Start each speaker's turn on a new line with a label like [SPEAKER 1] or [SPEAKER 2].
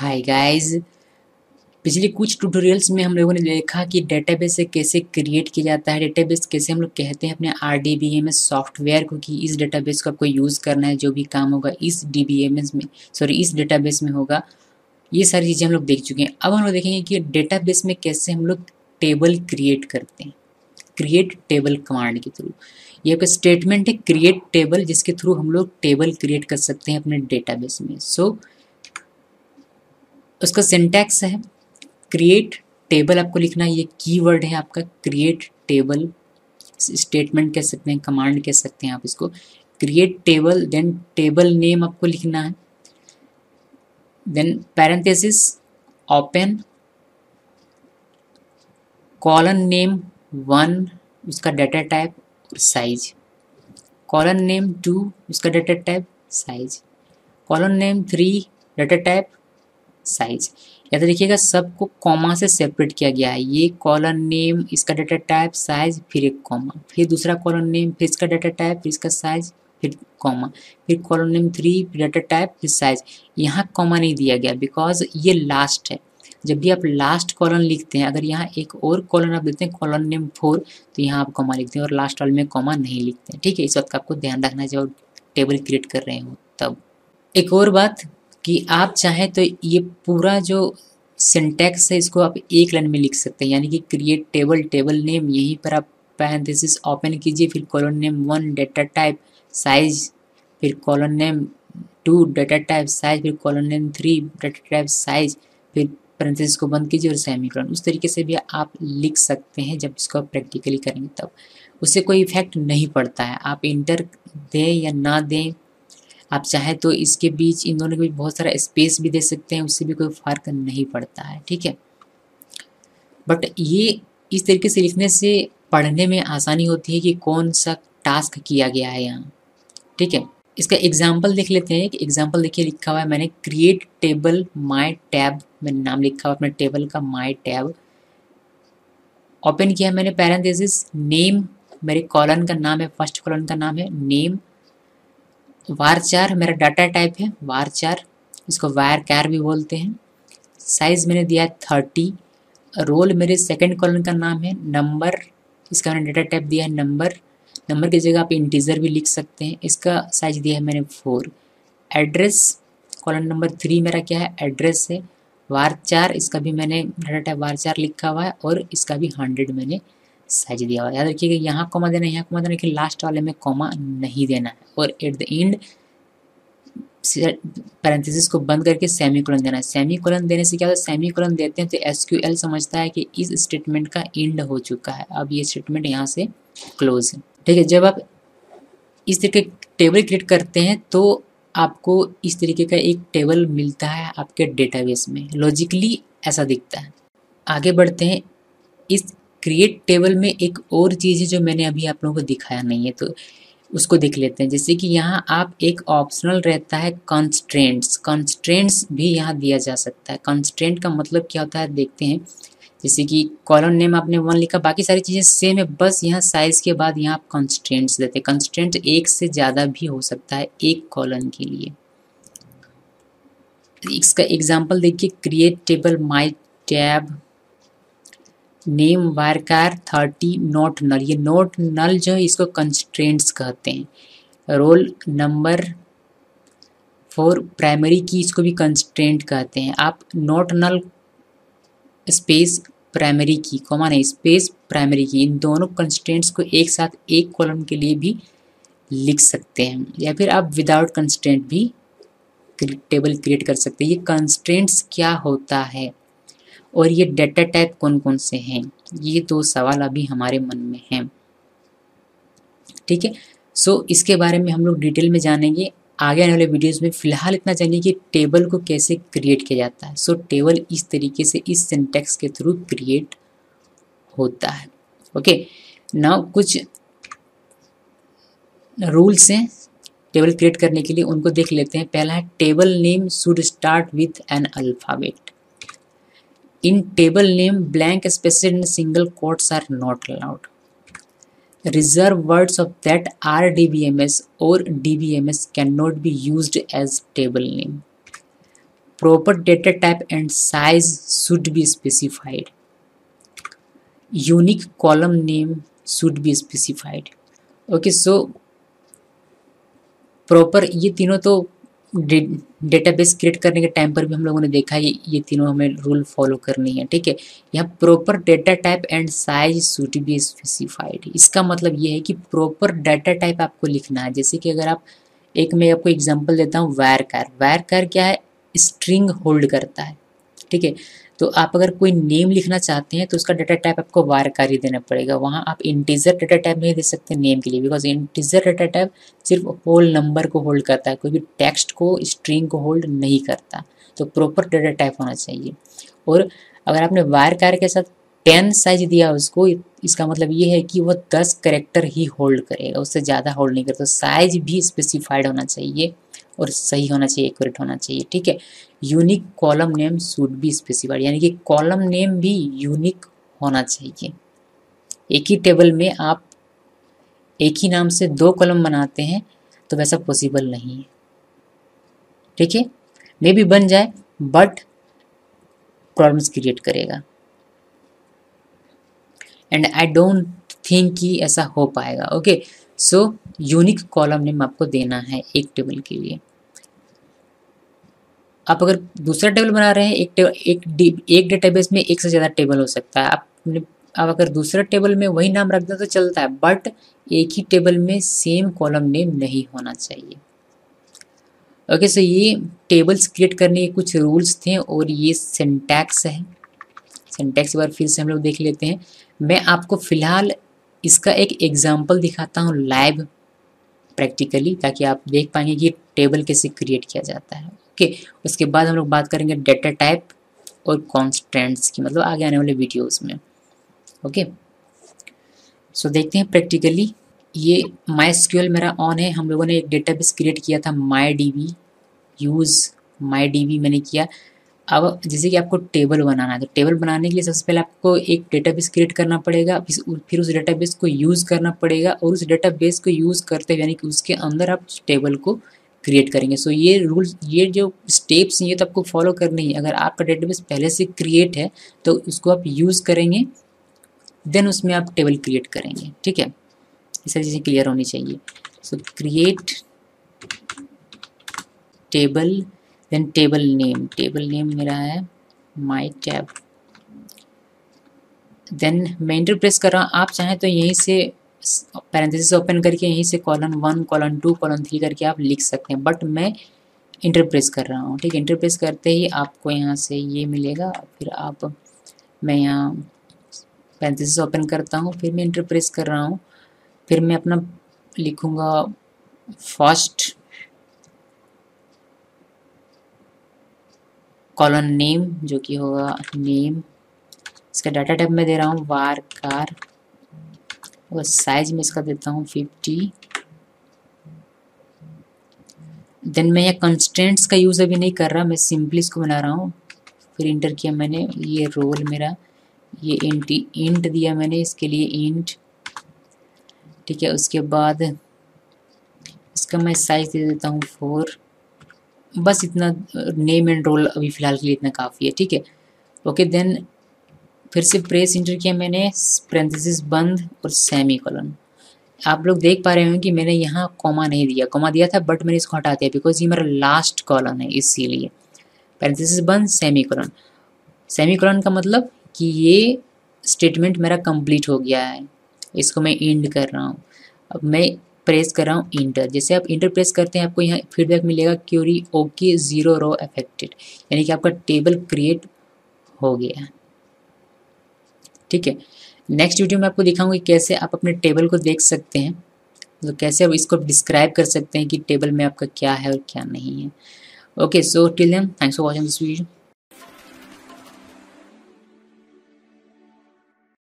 [SPEAKER 1] Hi guys. पिछले कुछ tutorials में हम लोगों ने देखा कि डेटाबेस से कैसे क्रिएट किया जाता है, डेटाबेस कैसे हम लोग कहते हैं अपने RDBMS सॉफ्टवेयर को कि इस डेटाबेस को आपको यूज़ करना है, जो भी काम होगा इस DBMS में इस डेटाबेस में होगा। ये सारी चीज़ें हम लोग देख चुके हैं। अब हम लोग देखेंगे कि डेटाबेस में कैसे हम लोग टेबल क्रिएट करते हैं, क्रिएट टेबल कमांड के थ्रू। ये एक स्टेटमेंट है क्रिएट टेबल, जिसके थ्रू हम लोग टेबल क्रिएट कर सकते हैं अपने डेटाबेस में। उसका सिंटैक्स है क्रिएट टेबल, आपको लिखना है, ये कीवर्ड है आपका क्रिएट टेबल। स्टेटमेंट कह सकते हैं, कमांड कह सकते हैं आप इसको। Create table, then table name आपको लिखना है, then parenthesis open column name 1 उसका डाटा टाइप और साइज, कॉलन नेम 2 उसका data type size, column name 3 data type size. याद रखिएगा सबको कॉमा से सेपरेट किया गया है। ये कॉलन नेम, इसका डाटा टाइप, साइज, फिर एक कॉमा, फिर दूसरा कॉलन नेम, फिर इसका डाटा टाइप, फिर इसका साइज, फिर कॉमा, फिर कॉलन नेम 3, फिर डाटा टाइप, फिर साइज। यहाँ कॉमा नहीं दिया गया बिकॉज ये लास्ट है। जब भी आप लास्ट कॉलन लिखते हैं, अगर यहाँ एक और कॉलन आप लिखते हैं कॉलन नेम 4, तो यहाँ आप कॉमा लिखते हैं और लास्ट वाले में कॉमा नहीं लिखते हैं। ठीक है, इस वक्त आपको ध्यान रखना है जब टेबल क्रिएट कर रहे हो तब। एक और बात कि आप चाहें तो ये पूरा जो सिंटैक्स है इसको आप एक लाइन में लिख सकते हैं, यानी कि क्रिएट टेबल, टेबल नेम, यहीं पर आप पैरेंथेसिस ओपन कीजिए, फिर colon name 1 data type size, फिर colon name 2 data type size, फिर colon name 3 data type size, फिर पैरेंथेसिस को बंद कीजिए और सेमीकोलन। उस तरीके से भी आप लिख सकते हैं जब इसको आप प्रैक्टिकली करेंगे तब। उससे कोई इफेक्ट नहीं पड़ता है, आप इंटर दें या ना दें। आप चाहें तो इसके बीच, इन दोनों के बीच बहुत सारा स्पेस भी दे सकते हैं, उससे भी कोई फ़र्क नहीं पड़ता है। ठीक है, बट ये इस तरीके से लिखने से पढ़ने में आसानी होती है कि कौन सा टास्क किया गया है यहाँ। ठीक है, इसका एग्जाम्पल देख लेते हैं। एक एग्जाम्पल देखिए, लिखा हुआ है मैंने क्रिएट टेबल माई टैब, मैंने नाम लिखा हुआ अपने टेबल का माई टैब। ओपन किया मैंने पैरेंथेसिस नेम, मेरे कॉलन का नाम है, फर्स्ट कॉलन का नाम है नेम, वार4 मेरा डाटा टाइप है वार4, इसको वार कैर भी बोलते हैं। साइज मैंने दिया है 30, रोल मेरे सेकंड कॉलम का नाम है, नंबर, इसका मैंने डाटा टाइप दिया है नंबर, नंबर की जगह आप इंटीजर भी लिख सकते हैं। इसका साइज दिया है मैंने 4। एड्रेस कॉलम नंबर 3 मेरा क्या है, एड्रेस है। वार4 इसका भी मैंने डाटा टाइप वार4 लिखा हुआ है और इसका भी 100 मैंने साइज दिया हुआ है। याद रखिएगा यहाँ कॉमा देना है, यहाँ कॉमा देना है, लेकिन लास्ट वाले में कॉमा नहीं देना है। और एट द एंड पैरेंथेसिस को बंद करके सेमीकोलन देना है। सेमीकोलन देने से क्या होता है, सेमीकोलन देते हैं तो SQL समझता है कि इस स्टेटमेंट का एंड हो चुका है, अब ये स्टेटमेंट यहाँ से क्लोज है। ठीक है, जब आप इस तरीके टेबल क्रिएट करते हैं तो आपको इस तरीके का एक टेबल मिलता है आपके डेटाबेस में। लॉजिकली ऐसा दिखता है। आगे बढ़ते हैं। इस क्रिएट टेबल में एक और चीज़ है जो मैंने अभी आप लोगों को दिखाया नहीं है, तो उसको देख लेते हैं। जैसे कि यहाँ आप एक ऑप्शनल रहता है कंस्ट्रेंट्स, कंस्ट्रेंट्स भी यहाँ दिया जा सकता है। कंस्ट्रेंट का मतलब क्या होता है देखते हैं। जैसे कि कॉलम नेम आपने 1 लिखा, बाकी सारी चीज़ें सेम है, बस यहाँ साइज के बाद यहाँ आप कंस्ट्रेंट्स देते हैं। कंस्ट्रेंट एक से ज़्यादा भी हो सकता है एक कॉलम के लिए। इसका एग्जाम्पल देखिए, create table my tab, name varchar 30 not null, ये नॉट नल जो है इसको कंस्ट्रेंट्स कहते हैं। रोल नंबर 4 प्राइमरी की, इसको भी कंस्ट्रेंट कहते हैं। आप नॉट नल स्पेस प्राइमरी की, कॉमा नहीं, स्पेस प्राइमरी की, इन दोनों कंस्ट्रेंट्स को एक साथ एक कॉलम के लिए भी लिख सकते हैं, या फिर आप विदाउट कंस्ट्रेंट भी टेबल क्रिएट कर सकते हैं। ये कंस्ट्रेंट्स क्या होता है और ये डाटा टाइप कौन कौन से हैं, ये 2 सवाल अभी हमारे मन में हैं। ठीक है, इसके बारे में हम लोग डिटेल में जानेंगे आगे आने वाले वीडियोस में। फिलहाल इतना जानिए कि टेबल को कैसे क्रिएट किया जाता है। टेबल इस तरीके से इस सिंटैक्स के थ्रू क्रिएट होता है। ओके, नाउ कुछ रूल्स हैं टेबल क्रिएट करने के लिए, उनको देख लेते हैं। पहला है table name should start with an alphabet. In table name, blank spaces and single quotes are not allowed. Reserved words of that RDBMS or DBMS cannot be used as table name. proper data type and size should be specified. Unique column name should be specified. Okay, so proper ये तीनों तो database create करने के time पर भी हम लोगों ने देखा ये तीनों हमें रूल फॉलो करनी है, ठीक है। यहाँ proper data type and size should be specified, इसका मतलब ये है कि प्रॉपर डाटा टाइप आपको लिखना है। जैसे कि अगर आप मैं आपको एग्जांपल देता हूँ, वायर कार क्या है, स्ट्रिंग होल्ड करता है, ठीक है। तो आप अगर कोई नेम लिखना चाहते हैं तो उसका डाटा टाइप आपको वायर कार ही देना पड़ेगा। वहाँ आप इंटीजर डाटा टाइप नहीं दे सकते नेम के लिए, बिकॉज इंटीजर डाटा टाइप सिर्फ होल नंबर को होल्ड करता है, कोई भी टेक्स्ट को, स्ट्रिंग को होल्ड नहीं करता। तो प्रॉपर डाटा टाइप होना चाहिए। और अगर आपने वायर कार के साथ 10 साइज दिया उसको, इसका मतलब ये है कि वो 10 कैरेक्टर ही होल्ड करेगा, उससे ज़्यादा होल्ड नहीं करता। तो साइज भी स्पेसिफाइड होना चाहिए और सही होना चाहिए, एक्यूरेट होना चाहिए, ठीक है। Unique column name should be specified, यानी कि कॉलम नेम भी यूनिक होना चाहिए। एक ही टेबल में आप एक ही नाम से 2 कॉलम बनाते हैं तो वैसा पॉसिबल नहीं है, ठीक है। मे भी बन जाए बट प्रॉब्लम्स क्रिएट करेगा, एंड आई डोंट थिंक कि ऐसा हो पाएगा। Okay, so unique column name आपको देना है एक टेबल के लिए। आप अगर दूसरा टेबल बना रहे हैं, एक डेटाबेस में एक से ज़्यादा टेबल हो सकता है, आप अगर दूसरा टेबल में वही नाम रख दें तो चलता है, बट एक ही टेबल में सेम कॉलम नेम नहीं होना चाहिए। ओके, सो ये टेबल्स क्रिएट करने के कुछ रूल्स थे और ये सिंटैक्स है। सिंटैक्स बार फिर से हम लोग देख लेते हैं। मैं आपको फ़िलहाल इसका एक एग्जाम्पल दिखाता हूँ लाइव प्रैक्टिकली, ताकि आप देख पाएंगे कि टेबल कैसे क्रिएट किया जाता है। ओके, उसके बाद हम लोग बात करेंगे डेटा टाइप और कॉन्स्टेंट्स की, मतलब आगे आने वाले वीडियोस में। ओके, सो देखते हैं प्रैक्टिकली। ये MySQL मेरा ऑन है। हम लोगों ने एक डेटाबेस क्रिएट किया था MyDB मैंने किया। अब जैसे कि आपको टेबल बनाना है, तो टेबल बनाने के लिए सबसे पहले आपको एक डेटाबेस क्रिएट करना पड़ेगा, फिर उस डेटाबेस को यूज़ करना पड़ेगा, और उस डेटाबेस को यूज़ करते हुए यानी कि उसके अंदर आप टेबल को क्रिएट करेंगे। सो ये रूल्स, ये जो स्टेप्स ये तो आपको फॉलो करनी है। अगर आपका डेटाबेस पहले से क्रिएट है तो उसको आप यूज़ करेंगे, देन उसमें आप टेबल क्रिएट करेंगे, ठीक है। ये सारी चीज़ें क्लियर होनी चाहिए। So create table, then table name मेरा है माई टैब। देन मैं इंटर प्रेस कर रहा हूँ। आप चाहें तो यहीं से पैरेंथेसिस ओपन करके यहीं से colon 1, colon 2, colon 3 करके आप लिख सकते हैं, बट मैं इंटर प्रेस कर रहा हूँ, ठीक है। इंटर प्रेस करते ही आपको यहाँ से ये मिलेगा। फिर मैं यहाँ पैरेंथेसिस ओपन करता हूँ, फिर मैं इंटर प्रेस कर रहा हूँ, फिर मैं अपना लिखूँगा फर्स्ट कॉलन नेम, जो कि होगा नेम। इसका डाटा टाइप मैं दे रहा हूँ वार कार, और साइज में इसका देता हूँ 50। देन मैं यहाँ कंस्टेंट्स का यूज़ अभी नहीं कर रहा, मैं सिंपली इसको बना रहा हूँ। फिर इंटर किया मैंने, ये रोल मेरा, ये इंट दिया मैंने इसके लिए इंट, ठीक है। उसके बाद इसका मैं साइज दे देता हूँ 4। बस इतना, नेम एंड रोल अभी फ़िलहाल के लिए इतना काफ़ी है, ठीक है। ओके, देन फिर से प्रेस इंटर किया मैंने, पैरेंथेसिस बंद और सेमीकोलन। आप लोग देख पा रहे होंगे कि मैंने यहाँ कॉमा नहीं दिया, कॉमा दिया था बट मैंने इसको हटा दिया बिकॉज ये मेरा लास्ट कॉलन है, इसीलिए। पैरेंथेसिस बंद सेमीकोलन। सेमीकोलन का मतलब कि ये स्टेटमेंट मेरा कंप्लीट हो गया है, इसको मैं एंड कर रहा हूँ। अब मैं प्रेस कर रहा हूँ इंटर। जैसे आप इंटर प्रेस करते हैं आपको यहाँ फीडबैक मिलेगा, क्यूरी ओके 0 रो अफेक्टेड, यानी कि आपका टेबल क्रिएट हो गया, ठीक है। नेक्स्ट वीडियो में आपको दिखाऊंगी कैसे आप अपने टेबल को देख सकते हैं, तो कैसे आप इसको डिस्क्राइब कर सकते हैं कि टेबल में आपका क्या है और क्या नहीं है। Okay, so till then thanks for watching this video.